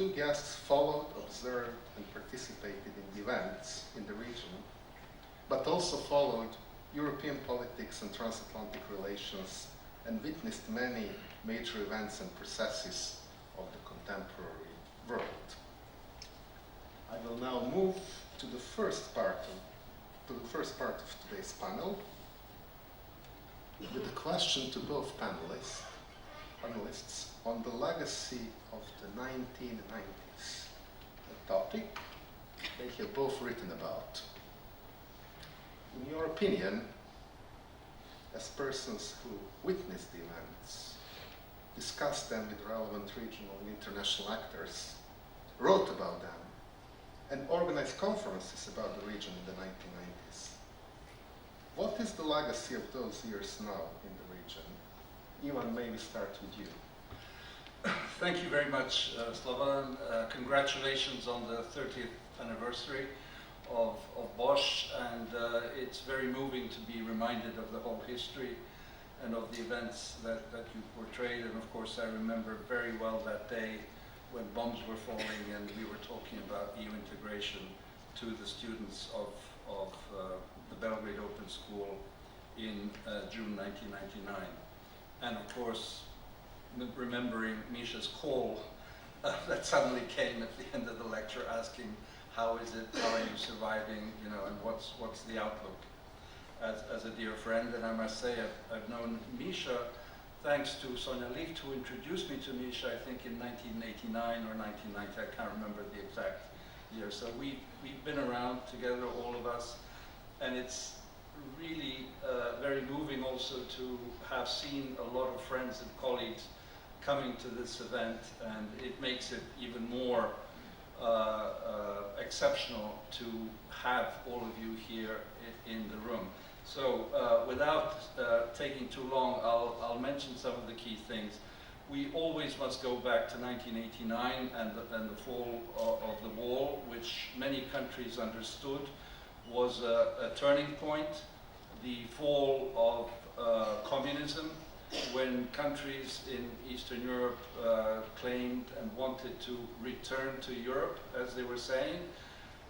two guests followed, observed, and participated in the events in the region, but also followed European politics and transatlantic relations and witnessed many major events and processes of the contemporary world. I will now move to the first part of today's panel with a question to both panelists on the legacy of the 1990s, a topic they have both written about. In your opinion, as persons who witnessed the events, discussed them with relevant regional and international actors, wrote about them, and organized conferences about the region in the 1990s, what is the legacy of those years now in the region? Ivan, maybe start with you. Thank you very much, Slobodan. Congratulations on the 30th anniversary of Bosch, and it's very moving to be reminded of the whole history and of the events that you portrayed. And of course, I remember very well that day when bombs were falling and we were talking about EU integration to the students of the Belgrade Open School in June 1999. And of course, remembering Misha's call that suddenly came at the end of the lecture asking, how is it, how are you surviving, you know, and what's the outlook as a dear friend. And I must say, I've known Misha thanks to Sonia Licht, who introduced me to Misha, I think in 1989 or 1990, I can't remember the exact year. So we've been around together, all of us, and it's really very moving also to have seen a lot of friends and colleagues coming to this event, and it makes it even more exceptional to have all of you here in the room. So without taking too long, I'll mention some of the key things. We always must go back to 1989 and the fall of the wall, which many countries understood was a turning point. The fall of communism, when countries in Eastern Europe claimed and wanted to return to Europe, as they were saying.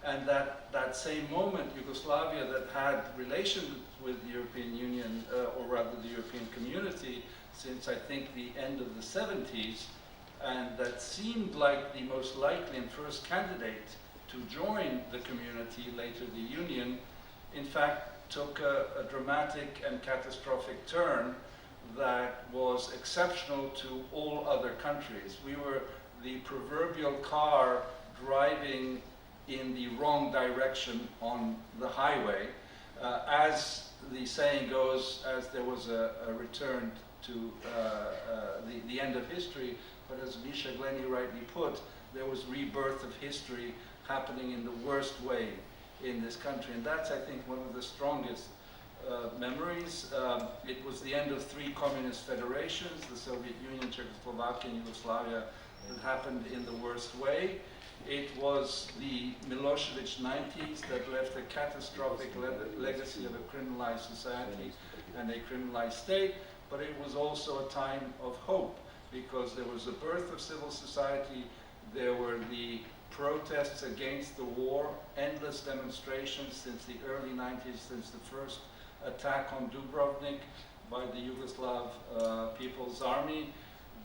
And that same moment, Yugoslavia, that had relations with the European Union, or rather the European community, since I think the end of the 70s, and that seemed like the most likely and first candidate to join the community, later the Union, in fact took a dramatic and catastrophic turn that was exceptional to all other countries. We were the proverbial car driving in the wrong direction on the highway. As the saying goes, as there was a return to the end of history, but as Misha Glenny rightly put, there was rebirth of history happening in the worst way in this country. And that's, I think, one of the strongest memories. It was the end of three communist federations, the Soviet Union, Czechoslovakia, and Yugoslavia, that happened in the worst way. It was the Milosevic 90s that left a catastrophic legacy of a criminalized society and a criminalized state, but it was also a time of hope, because there was a birth of civil society, there were the protests against the war, endless demonstrations since the early 90s, since the first attack on Dubrovnik by the Yugoslav People's Army,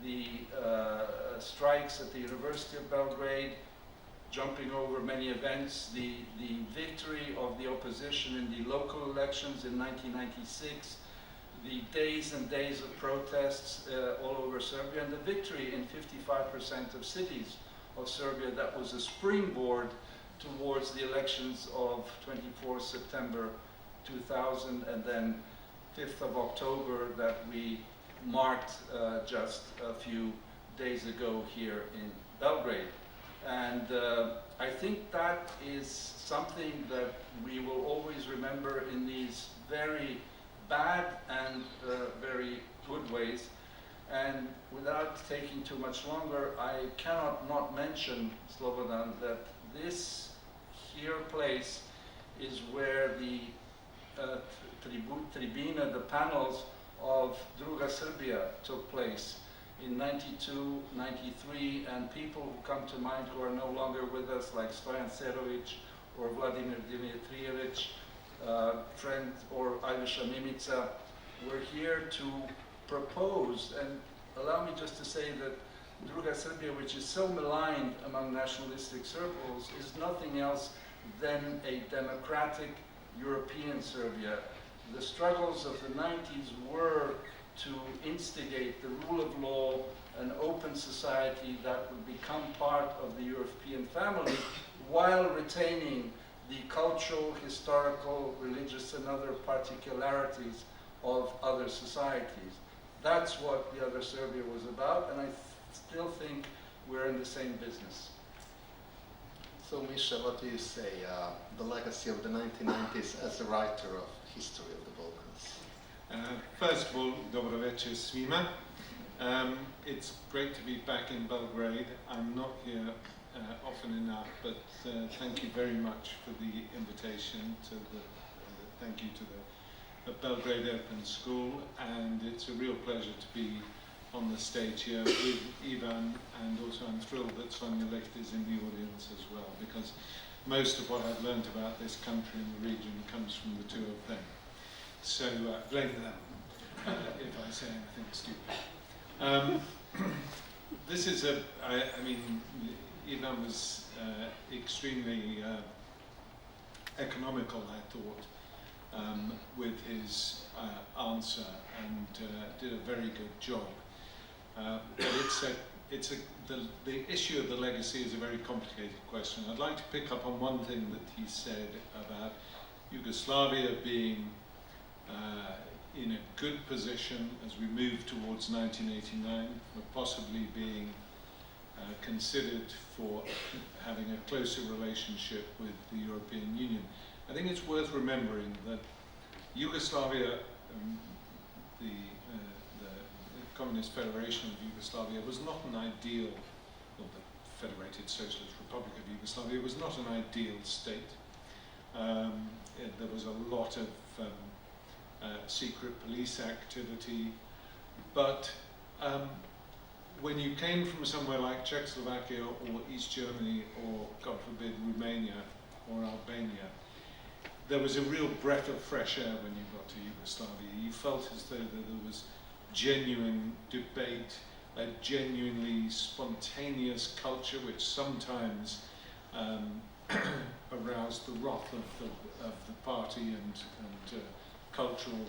the strikes at the University of Belgrade, jumping over many events, the victory of the opposition in the local elections in 1996, the days and days of protests all over Serbia, and the victory in 55% of cities of Serbia that was a springboard towards the elections of 24 September 2000 and then 5th of October that we marked just a few days ago here in Belgrade. And I think that is something that we will always remember in these very bad and very good ways. And without taking too much longer, I cannot not mention, Slobodan, that this here place is where the tribuna, the panels of Druga Srbija took place in 92, 93, and people who come to mind who are no longer with us, like Stojan Cerovic or Vladimir Dimitrievich, friend, or Ivica Mimica, were here to propose, and allow me just to say that Druga Serbia, which is so maligned among nationalistic circles, is nothing else than a democratic European Serbia. The struggles of the 90s were to instigate the rule of law, an open society that would become part of the European family, while retaining the cultural, historical, religious, and other particularities of other societies. That's what the other Serbia was about, and I still think we're in the same business. So, Misha, what do you say, the legacy of the 1990s as a writer of history of the Balkans? First of all, dobro večer svima. It's great to be back in Belgrade. I'm not here often enough, but thank you very much for the invitation. Thank you to the Belgrade Open School, and it's a real pleasure to be on the stage here with Ivan, and also I'm thrilled that Sonia Licht is in the audience as well, because most of what I've learned about this country and the region comes from the two of them. So blame them if I say anything stupid. This is I mean, Ivan was extremely economical, I thought, with his answer, and did a very good job. But the issue of the legacy is a very complicated question. I'd like to pick up on one thing that he said about Yugoslavia being in a good position as we move towards 1989, for possibly being considered for having a closer relationship with the European Union. I think it's worth remembering that Yugoslavia, the Communist Federation of Yugoslavia, was not an ideal, or the Federated Socialist Republic of Yugoslavia was not an ideal state. There was a lot of secret police activity, but when you came from somewhere like Czechoslovakia or East Germany or, God forbid, Romania or Albania, there was a real breath of fresh air when you got to Yugoslavia. You felt as though there was genuine debate, a genuinely spontaneous culture which sometimes aroused the wrath of the party and cultural,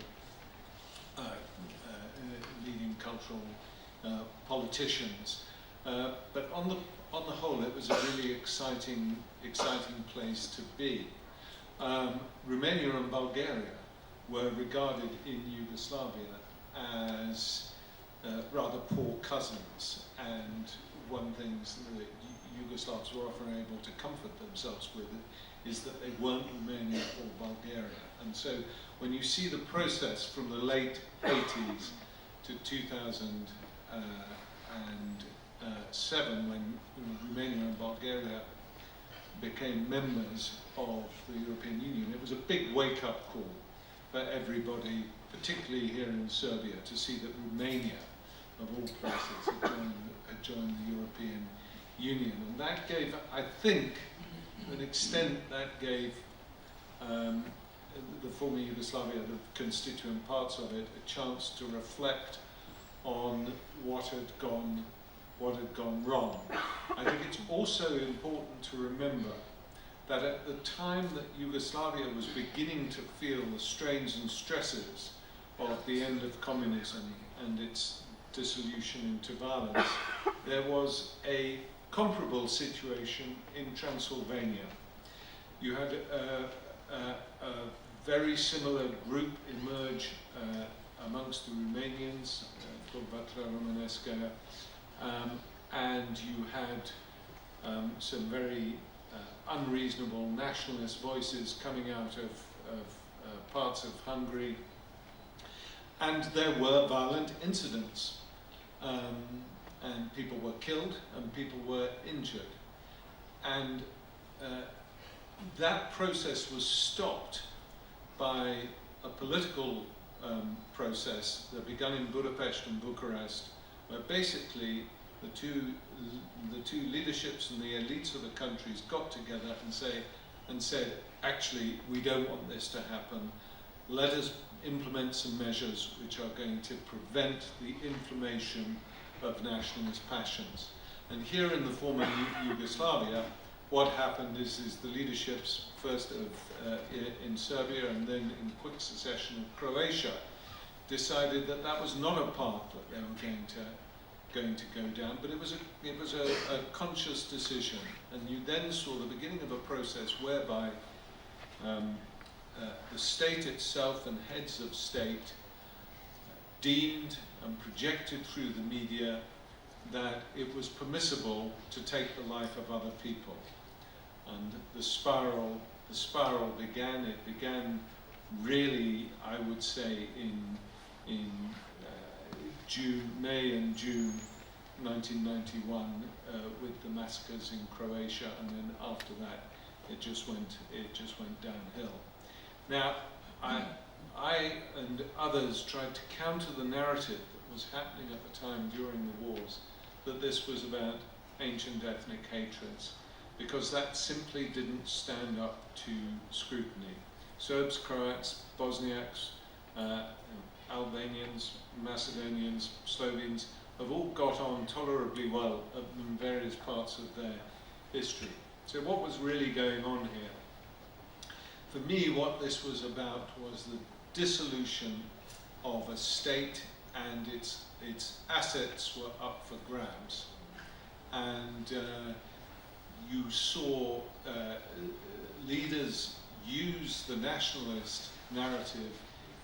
leading cultural politicians. But on the whole, it was a really exciting place to be. Romania and Bulgaria were regarded in Yugoslavia as rather poor cousins, and one thing that Yugoslavs were often able to comfort themselves with is that they weren't Romania or Bulgaria. And so when you see the process from the late 80s to 2007, when Romania and Bulgaria became members of the European Union, it was a big wake-up call for everybody, particularly here in Serbia, to see that Romania, of all places, had joined the European Union. And that gave, I think, to an extent, that gave the former Yugoslavia, the constituent parts of it, a chance to reflect on what had gone wrong. I think it's also important to remember that at the time that Yugoslavia was beginning to feel the strains and stresses of the end of communism and its dissolution into violence, there was a comparable situation in Transylvania. You had a very similar group emerge amongst the Romanians, called Vatra Romanesca, and you had some very unreasonable nationalist voices coming out of parts of Hungary, and there were violent incidents, and people were killed and people were injured, and that process was stopped by a political process that began in Budapest and Bucharest where basically the two leaderships and the elites of the countries got together and said, actually, we don't want this to happen. Let us implement some measures which are going to prevent the inflammation of nationalist passions. And here in the former Yugoslavia, what happened is the leaderships, first in Serbia and then in quick succession of Croatia, decided that that was not a path that they were going to go down, but it was a conscious decision. And you then saw the beginning of a process whereby the state itself and heads of state deemed and projected through the media that it was permissible to take the life of other people. And the spiral began. It began really, I would say, in May and June 1991 with the massacres in Croatia, and then after that it just went downhill. Now, I and others tried to counter the narrative that was happening at the time during the wars, that this was about ancient ethnic hatreds, because that simply didn't stand up to scrutiny. Serbs, Croats, Bosniaks, Albanians, Macedonians, Slovenes have all got on tolerably well in various parts of their history. So what was really going on here? For me, what this was about was the dissolution of a state, and its assets were up for grabs. And you saw leaders use the nationalist narrative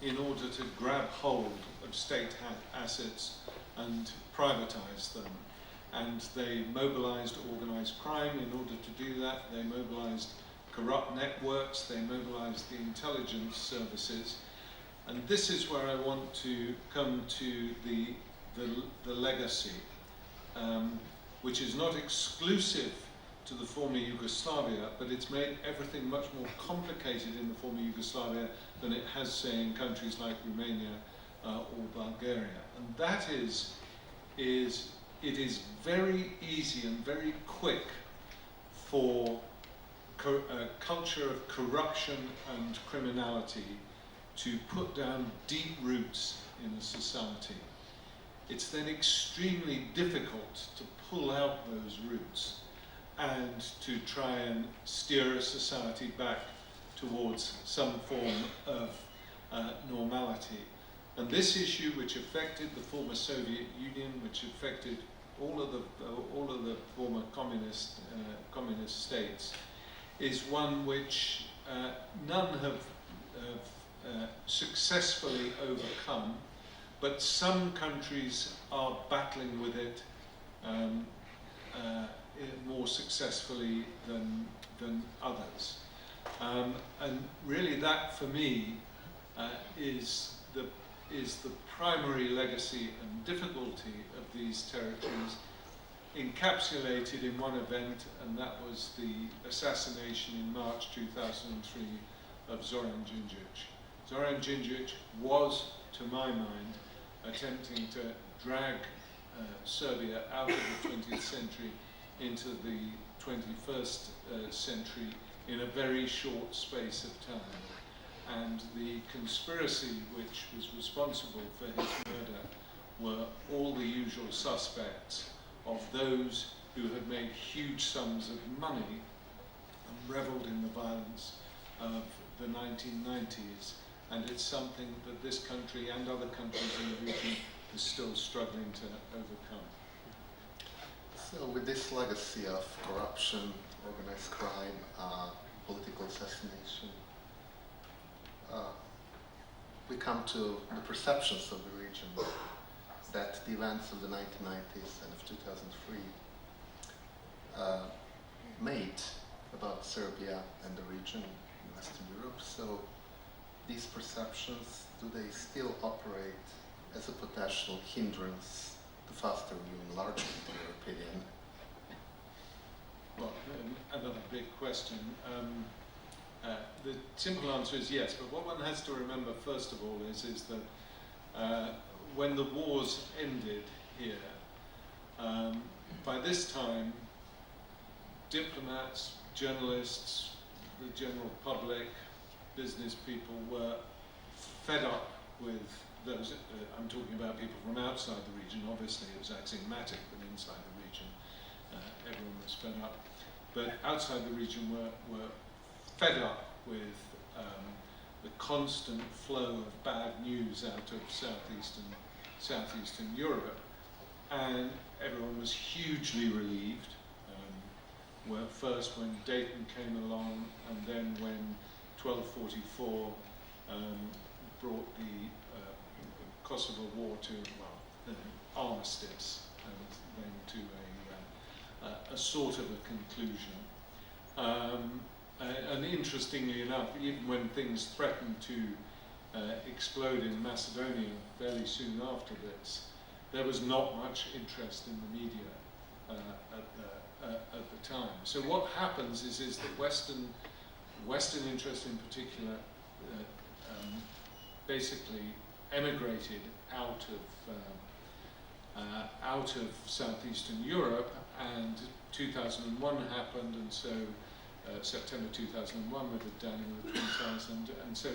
in order to grab hold of state assets and privatize them. And they mobilized organized crime in order to do that. They mobilized corrupt networks. They mobilized the intelligence services. And this is where I want to come to the legacy, which is not exclusive to the former Yugoslavia, but it's made everything much more complicated in the former Yugoslavia than it has, say, in countries like Romania or Bulgaria. And that is it is very easy and very quick for a culture of corruption and criminality to put down deep roots in a society. It's then extremely difficult to pull out those roots and to try and steer a society back towards some form of normality. And this issue, which affected the former Soviet Union, which affected all of the former communist states, is one which none have successfully overcome, but some countries are battling with it more successfully than others. And really that, for me, is the primary legacy and difficulty of these territories, encapsulated in one event, and that was the assassination in March 2003 of Zoran Đinđić. Zoran Đinđić was, to my mind, attempting to drag Serbia out of the 20th century into the 21st century in a very short space of time. And the conspiracy which was responsible for his murder were all the usual suspects of those who had made huge sums of money and revelled in the violence of the 1990s. And it's something that this country and other countries in the region is still struggling to overcome. So with this legacy of corruption, organized crime, political assassination, we come to the perceptions of the region that the events of the 1990s and of 2003 made about Serbia and the region in Western Europe. So these perceptions, do they still operate as a potential hindrance to faster EU enlargement, in your opinion? Well, another big question. The simple answer is yes, but what one has to remember first of all is that when the wars ended here. By this time, diplomats, journalists, the general public, business people were fed up with those, I'm talking about people from outside the region. Obviously it was axiomatic that inside the region everyone was fed up, but outside the region were fed up with the constant flow of bad news out of southeastern Europe, and everyone was hugely relieved. First when Dayton came along, and then when 1244 brought the Kosovo War to, well, armistice, and then to a sort of a conclusion. And interestingly enough, even when things threatened to explode in Macedonia fairly soon after this, there was not much interest in the media at the time. So what happens is that Western interest in particular basically emigrated out of southeastern Europe, and 2001 happened, and so September 2001 with the downing of the Twin Towers, and so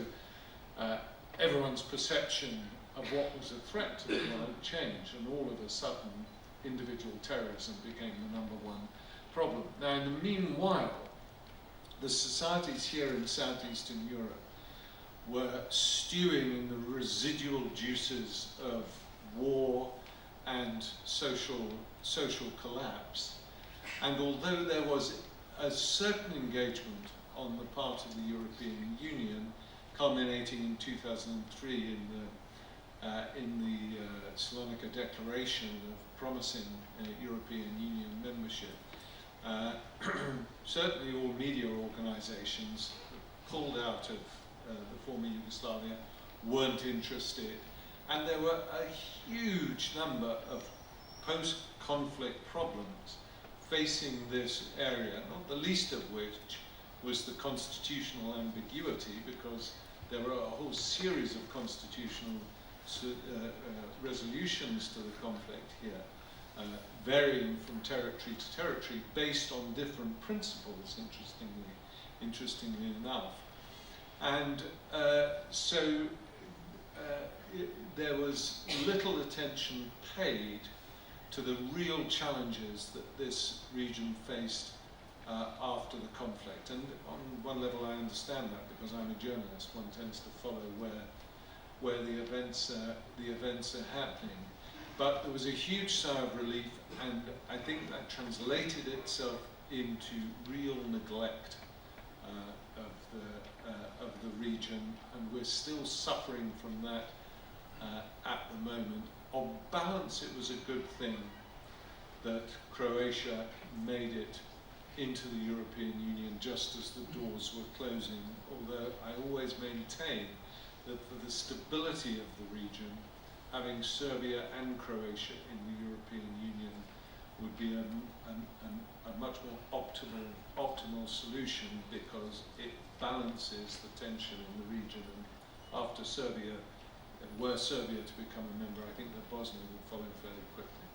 everyone's perception of what was a threat to the world changed, and all of a sudden individual terrorism became the #1 problem. Now, in the meanwhile, the societies here in southeastern Europe were stewing in the residual juices of war and social collapse. And although there was a certain engagement on the part of the European Union, culminating in 2003 in the Salonika Declaration of promising European Union membership, certainly all media organizations pulled out of the former Yugoslavia, weren't interested, and there were a huge number of post-conflict problems facing this area, not the least of which was the constitutional ambiguity, because there were a whole series of constitutional resolutions to the conflict here, varying from territory to territory based on different principles, interestingly enough. And so there was little attention paid to the real challenges that this region faced after the conflict. And on one level I understand that, because I'm a journalist. One tends to follow where the events are happening. But there was a huge sigh of relief, and I think that translated itself into real neglect of the region, and we're still suffering from that at the moment. On balance, it was a good thing that Croatia made it into the European Union just as the doors were closing, although I always maintain that for the stability of the region, having Serbia and Croatia in the European Union would be a much more optimal solution, because it balances the tension in the region. And after Serbia, were Serbia to become a member, I think that Bosnia would follow fairly quickly.